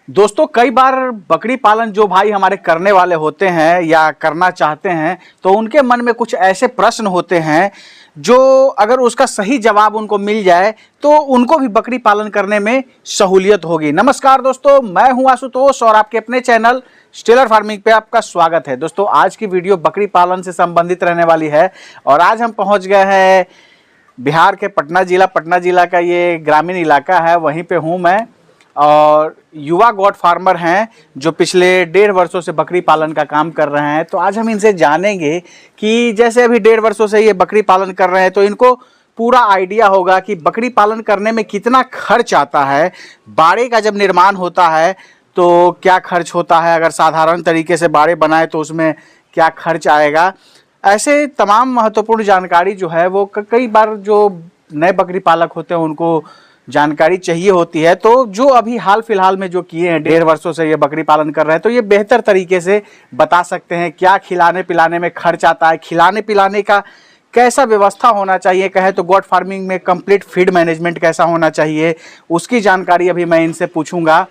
दोस्तों कई बार बकरी पालन जो भाई हमारे करने वाले होते हैं या करना चाहते हैं तो उनके मन में कुछ ऐसे प्रश्न होते हैं जो अगर उसका सही जवाब उनको मिल जाए तो उनको भी बकरी पालन करने में सहूलियत होगी। नमस्कार दोस्तों, मैं हूं आशुतोष और आपके अपने चैनल स्टेलर फार्मिंग पे आपका स्वागत है। दोस्तों आज की वीडियो बकरी पालन से संबंधित रहने वाली है और आज हम पहुंच गए हैं बिहार के पटना जिला का ये ग्रामीण इलाका है, वहीं पे हूँ मैं और युवा गॉड फार्मर हैं जो पिछले 1.5 वर्षों से बकरी पालन का काम कर रहे हैं। तो आज हम इनसे जानेंगे कि जैसे अभी 1.5 वर्षों से ये बकरी पालन कर रहे हैं तो इनको पूरा आइडिया होगा कि बकरी पालन करने में कितना खर्च आता है, बाड़े का जब निर्माण होता है तो क्या खर्च होता है, अगर साधारण तरीके से बाड़े बनाए तो उसमें क्या खर्च आएगा। ऐसे तमाम महत्वपूर्ण जानकारी जो है वो कई बार जो नए बकरी पालक होते हैं उनको जानकारी चाहिए होती है। तो जो अभी हाल फिलहाल में जो किए हैं 1.5 वर्षों से ये बकरी पालन कर रहे हैं तो ये बेहतर तरीके से बता सकते हैं क्या खिलाने पिलाने में खर्च आता है, खिलाने पिलाने का कैसा व्यवस्था होना चाहिए, कहे तो गॉड फार्मिंग में कंप्लीट फीड मैनेजमेंट कैसा होना चाहिए, उसकी जानकारी अभी मैं इनसे पूछूंगा।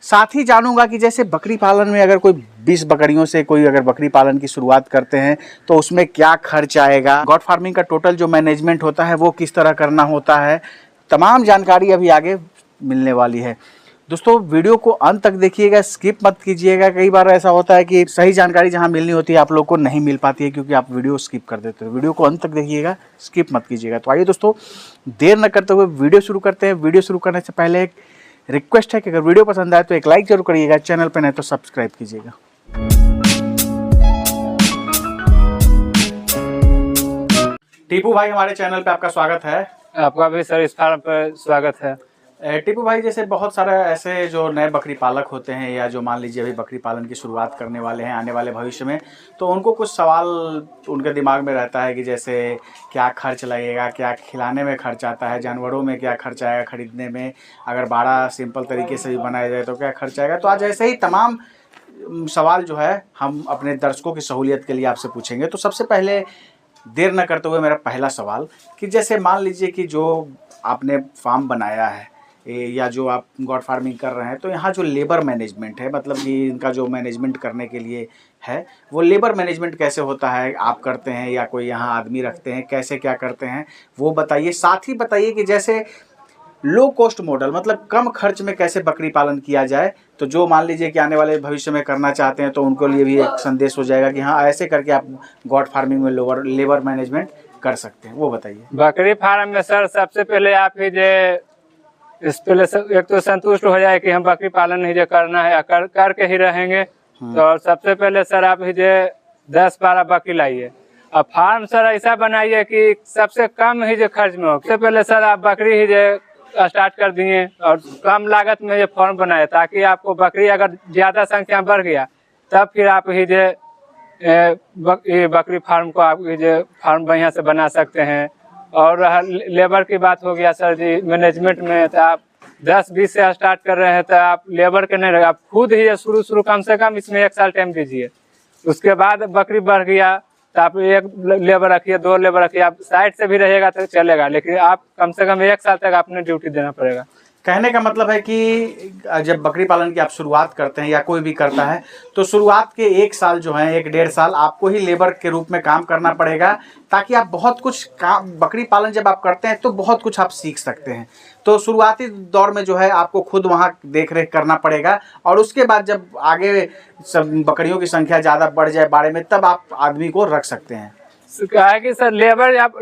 साथ ही जानूंगा कि जैसे बकरी पालन में अगर कोई 20 बकरियों से कोई अगर बकरी पालन की शुरुआत करते हैं तो उसमें क्या खर्च आएगा, गॉड फार्मिंग का टोटल जो मैनेजमेंट होता है वो किस तरह करना होता है, तमाम जानकारी अभी आगे मिलने वाली है। दोस्तों वीडियो को अंत तक देखिएगा, स्किप मत कीजिएगा। कई बार ऐसा होता है कि सही जानकारी जहां मिलनी होती है आप लोग को नहीं मिल पाती है क्योंकि आप वीडियो स्किप कर देते हो। वीडियो को अंत तक देखिएगा, स्किप मत कीजिएगा। तो आइए दोस्तों देर न करते हुए वीडियो शुरू करते हैं। वीडियो शुरू करने से पहले एक रिक्वेस्ट है कि अगर वीडियो पसंद आए तो एक लाइक जरूर करिएगा, चैनल पर नहीं तो सब्सक्राइब कीजिएगा। टीपू भाई हमारे चैनल पे आपका स्वागत है। आपका भी सर इस फार्म पर स्वागत है। टीपू भाई जैसे बहुत सारे ऐसे जो नए बकरी पालक होते हैं या जो मान लीजिए अभी बकरी पालन की शुरुआत करने वाले हैं आने वाले भविष्य में, तो उनको कुछ सवाल उनके दिमाग में रहता है कि जैसे क्या खर्च लगेगा, क्या खिलाने में खर्च आता है, जानवरों में क्या खर्च आएगा खरीदने में, अगर बाड़ा सिंपल तरीके से भी बनाया जाए तो क्या खर्च आएगा। तो आज ऐसे ही तमाम सवाल जो है हम अपने दर्शकों की सहूलियत के लिए आपसे पूछेंगे। तो सबसे पहले देर न करते हुए मेरा पहला सवाल कि जैसे मान लीजिए कि जो आपने फार्म बनाया है या जो आप गॉड फार्मिंग कर रहे हैं तो यहाँ जो लेबर मैनेजमेंट है, मतलब कि इनका जो मैनेजमेंट करने के लिए है वो लेबर मैनेजमेंट कैसे होता है, आप करते हैं या कोई यहाँ आदमी रखते हैं, कैसे क्या करते हैं वो बताइए। साथ ही बताइए कि जैसे लो कॉस्ट मॉडल मतलब कम खर्च में कैसे बकरी पालन किया जाए, तो जो मान लीजिए कि आने वाले भविष्य में करना चाहते हैं तो उनको लिए भी एक संदेश हो जाएगा कि हाँ ऐसे करके आप गॉड फार्मिंग में लेबर मैनेजमेंट कर सकते हैं, वो बताइए। बकरी फार्म में सर सबसे पहले आप ही जो इस पहले एक तो संतुष्ट हो जाए कि हम बकरी पालन ही जो करना है करके ही रहेंगे। तो सबसे पहले सर आप ही जो 10-12 बकरी लाइए। अब फार्म सर ऐसा बनाइए कि सबसे कम ही जो खर्च में हो। सबसे पहले सर आप बकरी ही जो स्टार्ट कर दिए और कम लागत में ये फार्म बनाए ताकि आपको बकरी अगर ज्यादा संख्या बढ़ गया तब फिर आप ही जो बकरी फार्म को आप जो फार्म बढ़िया से बना सकते हैं। और लेबर की बात हो गया सर जी, मैनेजमेंट में तो आप 10-20 से स्टार्ट कर रहे हैं तो आप लेबर के नहीं रहे, आप खुद ही शुरू कम से कम इसमें 1 साल टाइम दीजिए। उसके बाद बकरी बढ़ गया तो आप 1 लेबर रखिए, 2 लेबर रखिए, आप साइड से भी रहेगा तो चलेगा, लेकिन आप कम से कम 1 साल तक आपने ड्यूटी देना पड़ेगा। कहने का मतलब है कि जब बकरी पालन की आप शुरुआत करते हैं या कोई भी करता है तो शुरुआत के 1 साल जो है 1-1.5 साल आपको ही लेबर के रूप में काम करना पड़ेगा ताकि आप बहुत कुछ काम बकरी पालन जब आप करते हैं तो बहुत कुछ आप सीख सकते हैं। तो शुरुआती दौर में जो है आपको खुद वहाँ देख रेख करना पड़ेगा और उसके बाद जब आगे सब बकरियों की संख्या ज़्यादा बढ़ जाए बाड़े में तब आप आदमी को रख सकते हैं। क्या है कि सर लेबर आप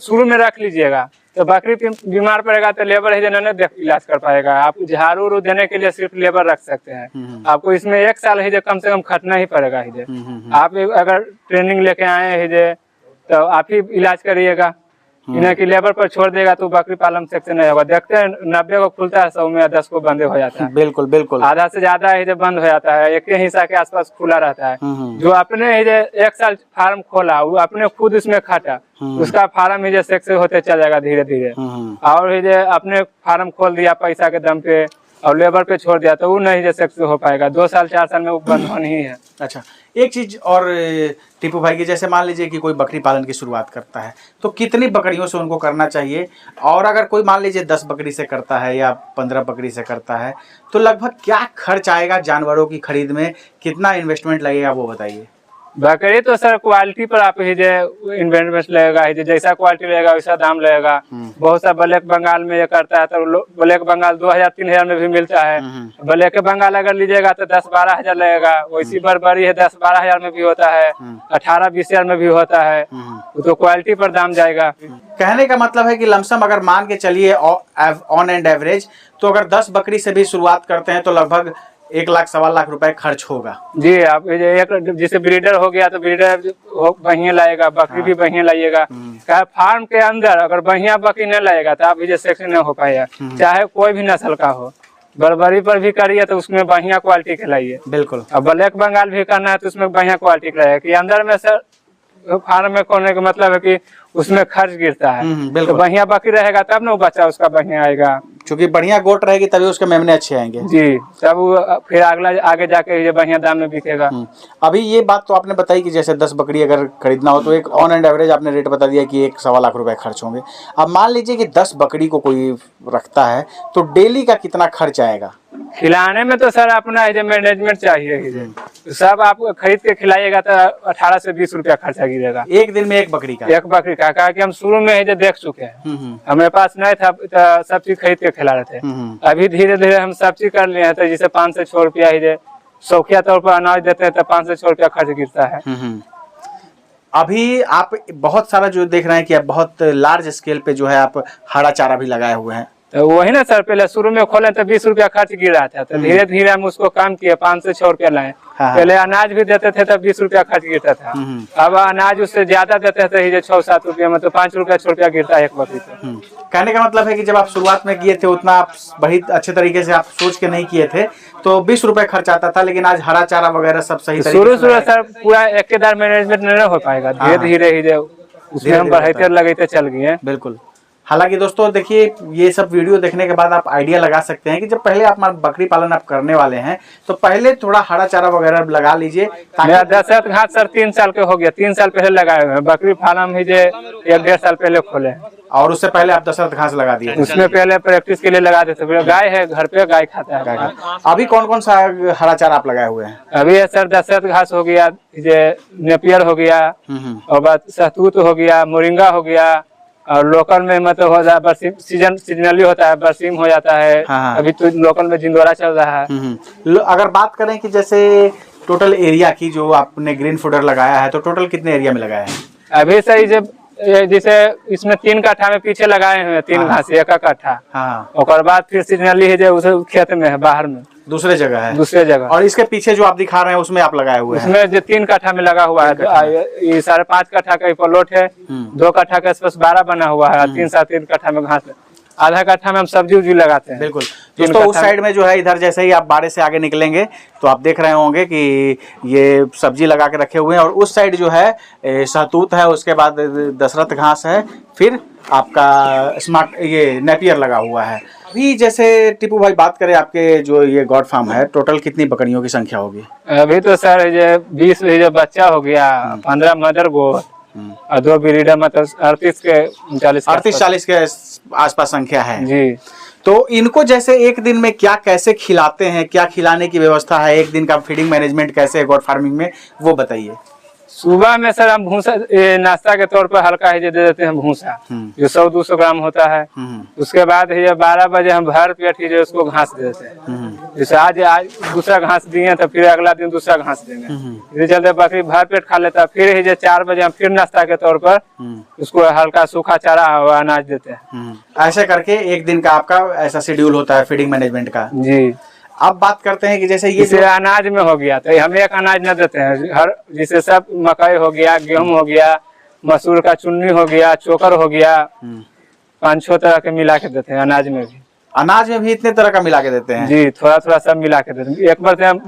शुरू में रख लीजिएगा तो बकरी बीमार पड़ेगा तो लेबर ही नहीं देख इलाज कर पाएगा। आप झाड़ू देने के लिए सिर्फ लेबर रख सकते हैं। आपको इसमें 1 साल ही कम से कम खटना ही पड़ेगा ही। आप अगर ट्रेनिंग लेके आए ही तो आप ही इलाज करिएगा, इन्हें की लेबर पर छोड़ देगा तो बकरी पालन से नहीं होगा। देखते हैं 90 को खुलता है, 100 में 10 को बंद हो जाता है। बिल्कुल बिल्कुल, आधा से ज्यादा ही बंद हो जाता है, एक ही हिस्सा के आसपास खुला रहता है। जो अपने ही 1 साल फार्म खोला वो अपने खुद इसमें खाटा, उसका फार्म ही सक्सेस होते चल जाएगा धीरे धीरे। और ही अपने फार्म खोल दिया पैसा के दम पे और लेबर पे छोड़ दिया तो वो नहीं जैसे हो पाएगा। 2 साल 4 साल में वो बंद होनी ही है। अच्छा, एक चीज और टीपू भाई की, जैसे मान लीजिए कि कोई बकरी पालन की शुरुआत करता है तो कितनी बकरियों से उनको करना चाहिए, और अगर कोई मान लीजिए 10 बकरी से करता है या 15 बकरी से करता है तो लगभग क्या खर्च आएगा जानवरों की खरीद में, कितना इन्वेस्टमेंट लगेगा वो बताइए। बकरी तो सर क्वालिटी पर आप ही जो इन्वेस्टमेंट लगेगा, जैसा क्वालिटी लगेगा वैसा दाम लगेगा। बहुत सा ब्लैक बंगाल में ये करता है तो ब्लैक बंगाल 2000-3000 में भी मिलता है। ब्लैक बंगाल अगर लीजिएगा तो 10-12 हजार लगेगा। वैसी बर्बरी है 10-12 हजार में भी होता है, 18-20 हजार में भी होता है। तो क्वालिटी पर दाम जाएगा। कहने का मतलब है कि लमसम अगर मान के चलिए ऑन एंड एवरेज, तो अगर 10 बकरी से भी शुरुआत करते हैं तो लगभग 1 लाख 1.25 लाख रुपए खर्च होगा। जी, आप एक जैसे ब्रीडर हो गया तो ब्रीडर बढ़िया लाएगा, बकरी भी बढ़िया लाइएगा। फार्म के अंदर अगर बढ़िया बकरी नहीं लाएगा तो आप जैसे सेक्शन नहीं हो पाएगा, चाहे कोई भी नस्ल का हो। बर्बरी पर भी करिए तो उसमें बढ़िया क्वालिटी के लाइए। बिल्कुल। अब ब्लैक बंगाल भी करना है तो उसमें बढ़िया क्वालिटी का लाइए। कि अंदर में सर फार्म में खोलने का मतलब है कि उसमें खर्च गिरता है। बिल्कुल। तो बढ़िया बकरी रहेगा तब ना वो बच्चा उसका बढ़िया आएगा। क्योंकि बढ़िया गोट रहेगी तभी उसके मेमने अच्छे आएंगे। जी, तब वो फिर अगला आगे जाके ये बढ़िया दाम में बिकेगा। अभी ये बात तो आपने बताई कि जैसे 10 बकरी अगर खरीदना हो तो एक ऑन एंड एवरेज आपने रेट बता दिया कि 1-1.25 लाख रुपए खर्च होंगे। अब मान लीजिए कि 10 बकरी को कोई रखता है तो डेली का कितना खर्च आएगा। खिलाने में तो सर अपना जो मैनेजमेंट चाहिए, सब आप खरीद के खिलाइएगा तो 18 से 20 रुपया खर्चा गिरेगा एक दिन में एक बकरी का। एक बकरी का, कहा कि हम शुरू में ही देख चुके हैं। हमारे पास नहीं था तो सब चीज खरीद के खिला रहे थे। अभी धीरे धीरे हम सब चीज कर लिए हैं तो जैसे 5 से 6 रुपया ही शौकिया तौर पर अनाज देते हैं तो 5 से 6 रुपया खर्च गिरता है। अभी आप बहुत सारा जो देख रहे हैं कि आप बहुत लार्ज स्केल पे जो है आप हरा चारा भी लगाए हुए हैं। तो वही ना सर, पहले शुरू में खोले तो 20 रुपया खर्च गिर रहा था, तो धीरे धीरे हम उसको कम किए, 5 से 6 रुपया लाए। पहले अनाज भी देते थे तब 20 रुपया खर्च गिरता था। अब अनाज उससे ज्यादा देते थे 6-7 रुपया में, तो 5 रुपया 6 रुपया गिरता है एक बकरी पे। कहने का मतलब है कि जब आप शुरुआत में किए थे उतना आप बड़ी अच्छे तरीके से आप सोच के नहीं किए थे तो 20 रुपए खर्च आता था, लेकिन आज हरा चारा वगैरह सब सही शुरू सर पूरा एकेदार मैनेजमेंट नहीं हो पाएगा, धीरे धीरे ही उसमें हम बढ़ाते लगाते चल गए। बिल्कुल। हालांकि दोस्तों देखिए, ये सब वीडियो देखने के बाद आप आइडिया लगा सकते हैं कि जब पहले आप बकरी पालन आप करने वाले हैं तो पहले थोड़ा हरा चारा वगैरह लगा लीजिए। मेरा दशरथ घास सर 3 साल के हो गया, 3 साल पहले लगाए हुए हैं। बकरी फार्म ही 1-1.5 साल पहले खोले, और उससे पहले आप दशरथ घास लगा दिए। उसमें पहले प्रैक्टिस के लिए लगाते थे। गाय है घर पे, गाय खाता है। अभी कौन कौन सा हरा चारा आप लगाए हुए हैं? अभी है सर दशरथ घास हो गया, नेपियर हो गया, और बाद सहतूत हो गया, मोरिंगा हो गया, और लोकल में मतलब हो जाता है सीजनली होता है, बरसीम हो जाता है। अभी तो लोकल में जिंदोरा चल रहा है। अगर बात करें कि जैसे टोटल एरिया की जो आपने ग्रीन फूडर लगाया है तो टोटल कितने एरिया में लगाया है? अभी सही जैसे इसमें 3 कट्ठा में पीछे लगाए हुए हैं 3 घास 1 कट्ठा। और बाद फिर सीजनली है जो खेत में है, बाहर में दूसरे जगह। और इसके पीछे जो आप दिखा रहे हैं उसमें आप लगाए हुए हैं? उसमें जो 3 कट्ठा में लगा हुआ है, ये 5.5 कट्ठा का प्लॉट है। 2 कट्ठा का आसपास 12 बना हुआ है, 3-3 कट्ठा में घास, आधा कट्ठा में हम सब्जी उब्जी लगाते हैं। बिल्कुल दोस्तों, उस साइड में जो है इधर जैसे ही आप बाड़े से आगे निकलेंगे तो आप देख रहे होंगे कि ये सब्जी लगा के रखे हुए हैं, और उस साइड जो है सहतूत है, उसके बाद दशरथ घास है, फिर आपका स्मार्ट ये नेपियर लगा हुआ है। अभी जैसे टीपू भाई बात करें आपके जो ये गॉड फार्म है, टोटल कितनी बकरियों की संख्या होगी? अभी तो सर ये 20 बच्चा हो गया, 15 मदर गोट और 2 ब्रीडर, मतलब 38-40 के आसपास संख्या है जी। तो इनको जैसे एक दिन में क्या कैसे खिलाते हैं, क्या खिलाने की व्यवस्था है, एक दिन का फीडिंग मैनेजमेंट कैसे है गॉड फार्मिंग में, वो बताइए। सुबह में सर हम भूसा नाश्ता के तौर पर हल्का ही दे देते हैं भूसा, जो 100-200 ग्राम होता है। उसके बाद 12 बजे हम भर पेट ही जो उसको घास देते हैं। जैसे आज दूसरा घास दिए तो फिर अगला दिन दूसरा घास देंगे, इसी चलते बकरी भर पेट खा लेता है। फिर ही 4 बजे हम फिर नाश्ता के तौर पर उसको हल्का सूखा चारा और अनाज देते हैं। ऐसे करके एक दिन का आपका ऐसा शेड्यूल होता है फीडिंग मैनेजमेंट का जी। अब बात करते हैं कि जैसे ये अनाज में हो गया तो हम एक अनाज न देते हैं, हर जैसे सब मकई हो गया, गेहूं हो गया, मसूर का चुन्नी हो गया, चोकर हो गया, 5-6 तरह के मिला के देते हैं। अनाज में भी इतने तरह का मिला के देते हैं जी, थोड़ा सब मिला के देते हैं। एक बार से हम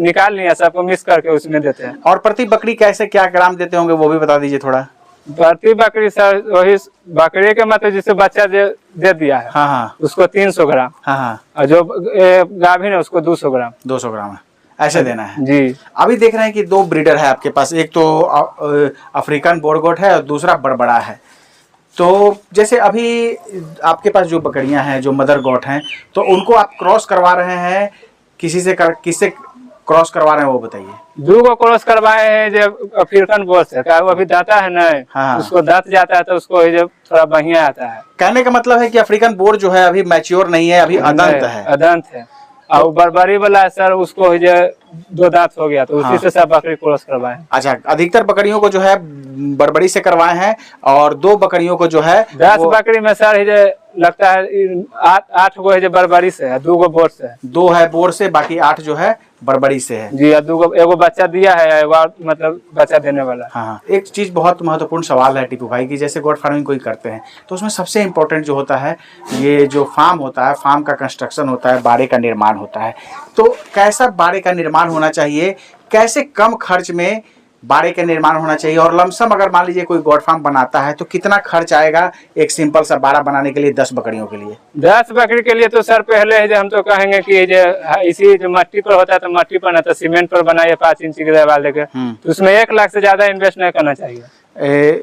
निकाल लिया, सबको मिक्स करके उसमें देते हैं। और प्रति बकरी कैसे क्या ग्राम देते होंगे वो भी बता दीजिए थोड़ा। प्रति बकरी सर वही बकरी के मतलब जिसे बच्चा दे दिया है हाँ हाँ उसको 300 ग्राम हाँ हाँ और जो गाभिन है उसको 200 ग्राम 200 ग्राम है, ऐसे देना है जी। अभी देख रहे हैं कि दो ब्रीडर है आपके पास, एक तो अफ्रीकन बोरगोट है और दूसरा बड़बड़ा है। तो जैसे अभी आपके पास जो बकरियां हैं जो मदर गॉट हैं, तो उनको आप क्रॉस करवा रहे हैं किससे क्रॉस करवा रहे हैं वो बताइए। 2 को क्रॉस करवाए हैं जो अफ्रीकन बोर से, क्या वो अभी दाता है ना हाँ। उसको दांत जाता है तो उसको जो थोड़ा बढ़िया आता है। कहने का मतलब है कि अफ्रीकन बोर जो है अभी मैच्योर नहीं है, अभी अदंत है। अदंत है और बरबरी वाला सर उसको जो 2 दांत हो गया तो उसी हाँ। से सब बकरी क्रॉस करवाए। अच्छा, अधिकतर बकरियों को जो है बड़बड़ी से करवाए हैं और 2 बकरियों को जो है 10 बकरी में सर ये लगता है 8 गो है जो बरबरी से है, 2 गो बोर से है। 2 है बोर से, बाकी 8 जो है बड़बड़ी से है। जी 2 गो, एगो बच्चा दिया है, एगो मतलब बच्चा देने वाला। हाँ, एक चीज बहुत महत्वपूर्ण सवाल है टीपू भाई की, जैसे गोट फार्मिंग कोई करते हैं तो उसमें सबसे इम्पोर्टेंट जो होता है ये जो फार्म होता है, फार्म का कंस्ट्रक्शन होता है, बाड़े का निर्माण होता है। तो कैसा बाड़े का निर्माण होना चाहिए, कैसे कम खर्च में बाड़े का निर्माण होना चाहिए, और लमसम अगर मान लीजिए कोई गोट फार्म बनाता है तो कितना खर्च आएगा एक सिंपल सा बाड़ा बनाने के लिए 10 बकरियों के लिए? 10 बकरी के लिए तो सर पहले है जो हम तो कहेंगे कि जो इसी जो मट्टी पर होता है तो मट्टी पर ना तो सीमेंट पर बनाइए 5 इंच की दीवार लेकर, तो उसमें 1 लाख से ज्यादा इन्वेस्ट नहीं करना चाहिए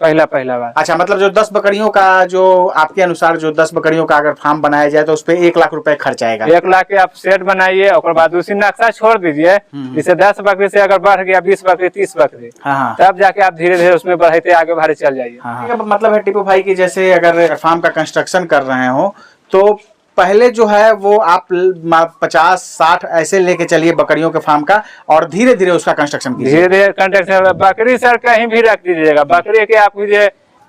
पहला बार। अच्छा, मतलब जो 10 बकरियों का जो आपके अनुसार जो 10 बकरियों का अगर फार्म बनाया जाए तो उस पर 1 लाख रुपए खर्च आएगा। 1 लाख के आप सेट बनाइए और बाद उसी नक्शा छोड़ दीजिए। जैसे 10 बकरी से अगर बढ़ गया 20 बकरी 30 बकरी, हाँ। तब जाके आप धीरे धीरे उसमें बढ़ते आगे बाहर चल जाइए। हाँ। मतलब है टीपू भाई की जैसे अगर फार्म का कंस्ट्रक्शन कर रहे हो तो पहले जो है वो आप 50-60 ऐसे लेके चलिए बकरियों के फार्म का और धीरे धीरे उसका कंस्ट्रक्शन कीजिए। धीरे धीरे कंस्ट्रक्शन। बकरी सर कहीं भी रख दीजिएगा, बकरी के आप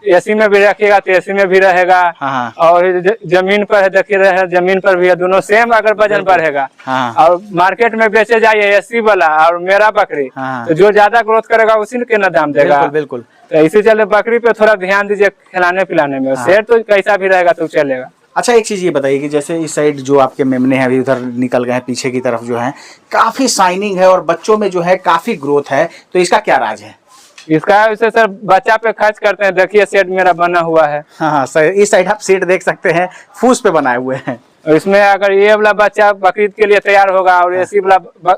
एसी में भी रखिएगा तो एसी में भी रहेगा। हाँ। और जमीन पर है देखिए रहे जमीन पर भी है, दोनों सेम अगर वजन बढ़ेगा। हाँ। और मार्केट में बेचे जाइए एसी वाला और मेरा बकरी, हाँ। तो जो ज्यादा ग्रोथ करेगा उसी के ना दाम देगा। बिल्कुल बिल्कुल। तो इसी चलते बकरी पे थोड़ा ध्यान दीजिए खिलाने पिलाने में। सेट तो कैसा भी रहेगा तो चलेगा। अच्छा, एक चीज ये बताइए कि जैसे इस साइड जो आपके मेमने हैं अभी उधर निकल गए हैं, पीछे की तरफ जो है काफी शाइनिंग है और बच्चों में जो है काफी ग्रोथ है, तो इसका क्या राज है? इसका वैसे सर बच्चा पे खर्च करते हैं। देखिए सेट मेरा बना हुआ है। हाँ सर, इस साइड आप सीट देख सकते हैं, फूस पे बनाए हुए हैं। और इसमें अगर ये वाला बच्चा बकरीद के लिए तैयार होगा और एसी वाला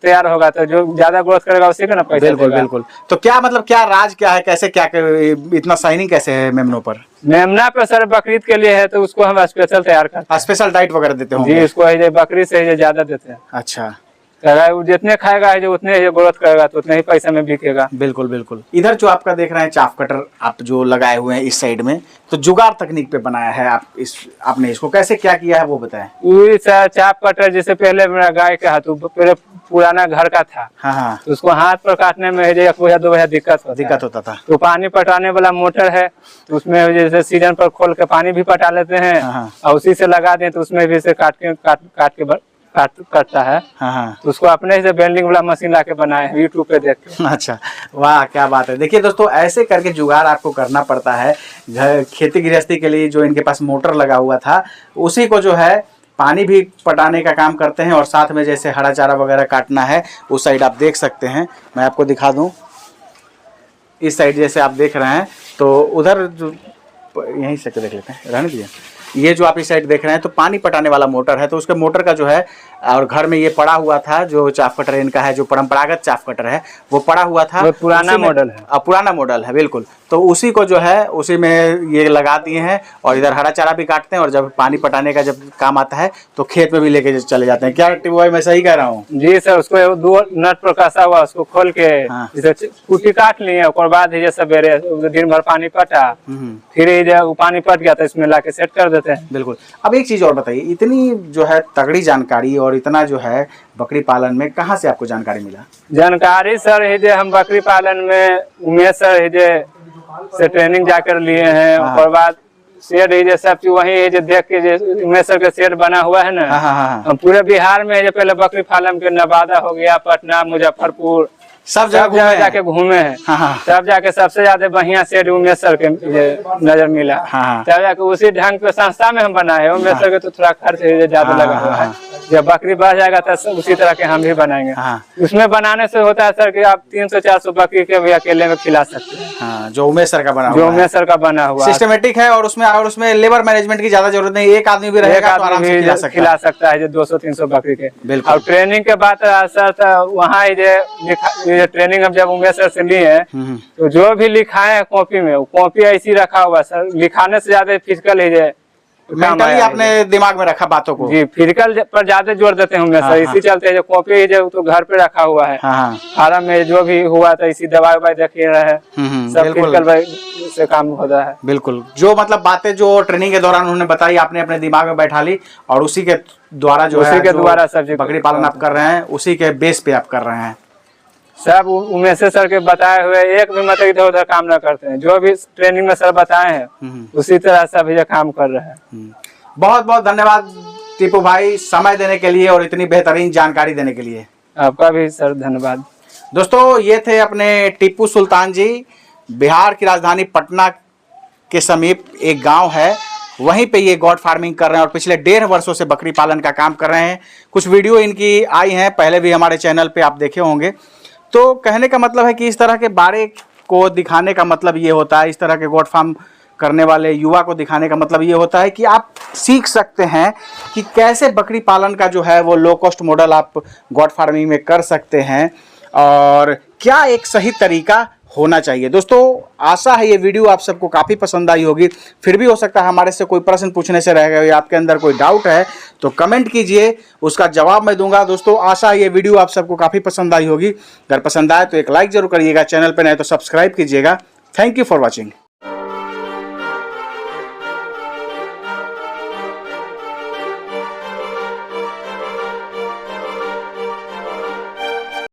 तैयार होगा तो जो ज्यादा ग्रोथ करेगा उसी का ना पैसा बिल्कुल बिल्कुल। तो क्या मतलब क्या राज क्या है, कैसे क्या इतना शाइनिंग कैसे है मेमनों पर? मेमना पे सर बकरीद के लिए है तो उसको हम स्पेशल तैयार करते हैं। स्पेशल डाइट वगैरह देते जी, होंगे? उसको है बकरी से ज्यादा देते हैं। अच्छा, अगर वो जितने खाएगा है जो उतने ग्रोथ करेगा तो उतने ही पैसे में बिकेगा। बिल्कुल बिल्कुल। इधर जो आपका देख रहे हैं चाफ कटर आप जो लगाए हुए हैं इस साइड में, तो जुगाड़ तकनीक पे बनाया है आपने इसको कैसे क्या किया है वो बताएं। चाप कटर जैसे पहले मेरा गाय का हाथ पहले पुराना घर का था। हाँ। तो उसको हाथ पर काटने में 1 बजे 2 बजे दिक्कत होता था। तो पानी पटाने वाला मोटर है तो उसमें जैसे सीजन पर खोल के पानी भी पटा लेते हैं। हाँ। और उसी से लगा दें तो उसमें भी से काट के करता है। हाँ। तो उसको अपने से बेल्डिंग वाला मशीन लाके बनाए हैं यूट्यूब पे देख के। अच्छा, वाह क्या बात है। देखिए दोस्तों, ऐसे करके जुगाड़ आपको करना पड़ता है। खेती गृहस्थी के लिए जो इनके पास मोटर लगा हुआ था उसी को जो है पानी भी पटाने का काम करते हैं और साथ में जैसे हरा चारा वगैरह काटना है उस साइड आप देख सकते हैं, मैं आपको दिखा दूं। इस साइड जैसे आप देख रहे हैं तो उधर जो यहीं से देख लेते हैं, रहने दीजिए। ये जो आप इस साइड देख रहे हैं तो पानी पटाने वाला मोटर है, तो उसके मोटर का जो है और घर में ये पड़ा हुआ था जो चाफ कटर इनका है, जो परंपरागत चाफ कटर है वो पड़ा हुआ था। वो पुराना मॉडल है। पुराना मॉडल है बिल्कुल। तो उसी को जो है उसी में ये लगा दिए हैं और इधर हरा चारा भी काटते हैं और जब पानी पटाने का जब काम आता है तो खेत में भी लेके चले जाते हैं। क्या टिप्पू भाई मैं सही कह रहा हूँ? जी सर, उसको 2 नट पर कसा हुआ उसको खोल के जैसे कुटी काट लिए और बाद ये सवेरे दिन भर पानी पटा, फिर वो पानी पट गया तो इसमें लाके सेट कर देते हैं। बिल्कुल। अब एक चीज और बताइए, इतनी जो है तगड़ी जानकारी और इतना जो है बकरी पालन में कहाँ से आपको जानकारी मिला? जानकारी सर हम बकरी पालन में उमेश सर से ट्रेनिंग जाकर लिए हैं। और बाद शेड सब चीज वही देख के उमेश सर का शेड बना हुआ है ना। हाँ। पूरे बिहार में पहले बकरी फार्म के नवादा हो गया, पटना, मुजफ्फरपुर सब जगह घूमे हैं। जाके घूमे हैं। हाँ, हाँ। तब जाके सबसे ज्यादा बढ़िया सेठ उमेश सर के ये नजर मिला। हाँ। तब जाके उसी ढंग पे संस्था में हम बनाए। उमेश सर के तो थोड़ा खर्च ज्यादा हाँ, लगा हुआ है। जब बकरी बढ़ जाएगा तो उसी तरह के हम भी बनाएंगे। हाँ। उसमें बनाने से होता है सर कि आप 300-400 बकरी के भी अकेले में खिला सकते हैं। हाँ, जो उमेश सर का बना जो हुआ है, उमेश सर का बना हुआ सिस्टमेटिक है। और उसमें लेबर मैनेजमेंट की ज्यादा जरूरत नहीं, एक आदमी भी एक रहेगा तो आराम आदमी से भी खिला सकता है जो 200-300 बकरी के। बिल्कुल। और ट्रेनिंग के बाद सर वहाँ ये ट्रेनिंग हम जब उमेश सर से लिए हैं तो जो भी लिखाए हैं कॉपी में, वो कॉपी ऐसी रखा हुआ सर, लिखाने से ज्यादा फिजिकल ही मेंटली आपने दिमाग में रखा बातों को। जी, फिजिकल पर ज्यादा जोर देते हैं उमेश सर। इसी चलते जो कॉपी जो तो घर पे रखा हुआ है। हाँ, फार्म में जो भी हुआ था इसी दवाई देखिए रहे सब फिजिकल से काम होता है। बिल्कुल। जो मतलब बातें जो ट्रेनिंग के दौरान उन्होंने बताई आपने अपने दिमाग में बैठा ली और उसी के द्वारा जो है द्वारा सब्जी बकरी पालन आप कर रहे हैं, उसी के बेस पे आप कर रहे हैं। सब उमेश सर के बताए हुए एक भी मतलब इधर उधर काम न करते हैं। जो भी ट्रेनिंग में सर बताए हैं उसी तरह सब ये काम कर रहे हैं। बहुत बहुत धन्यवाद टीपू भाई, समय देने के लिए और इतनी बेहतरीन जानकारी देने के लिए। आपका भी सर धन्यवाद। दोस्तों, ये थे अपने टीपू सुल्तान जी। बिहार की राजधानी पटना के समीप एक गांव है, वहीं पे ये गॉड फार्मिंग कर रहे हैं और पिछले 1.5 वर्षों से बकरी पालन का काम कर रहे हैं। कुछ वीडियो इनकी आई हैं, पहले भी हमारे चैनल पे आप देखे होंगे। तो कहने का मतलब है कि इस तरह के बारे को दिखाने का मतलब ये होता है, इस तरह के गॉड फार्म करने वाले युवा को दिखाने का मतलब ये होता है कि आप सीख सकते हैं कि कैसे बकरी पालन का जो है वो लो कॉस्ट मॉडल आप गॉड फार्मिंग में कर सकते हैं और क्या एक सही तरीका होना चाहिए। दोस्तों, आशा है ये वीडियो आप सबको काफ़ी पसंद आई होगी। फिर भी हो सकता है हमारे से कोई प्रश्न पूछने से रह गए या आपके अंदर कोई डाउट है तो कमेंट कीजिए, उसका जवाब मैं दूंगा। दोस्तों, आशा है ये वीडियो आप सबको काफ़ी पसंद आई होगी। अगर पसंद आए तो एक लाइक जरूर करिएगा, चैनल पर नए तो सब्सक्राइब कीजिएगा। Thank you for watching.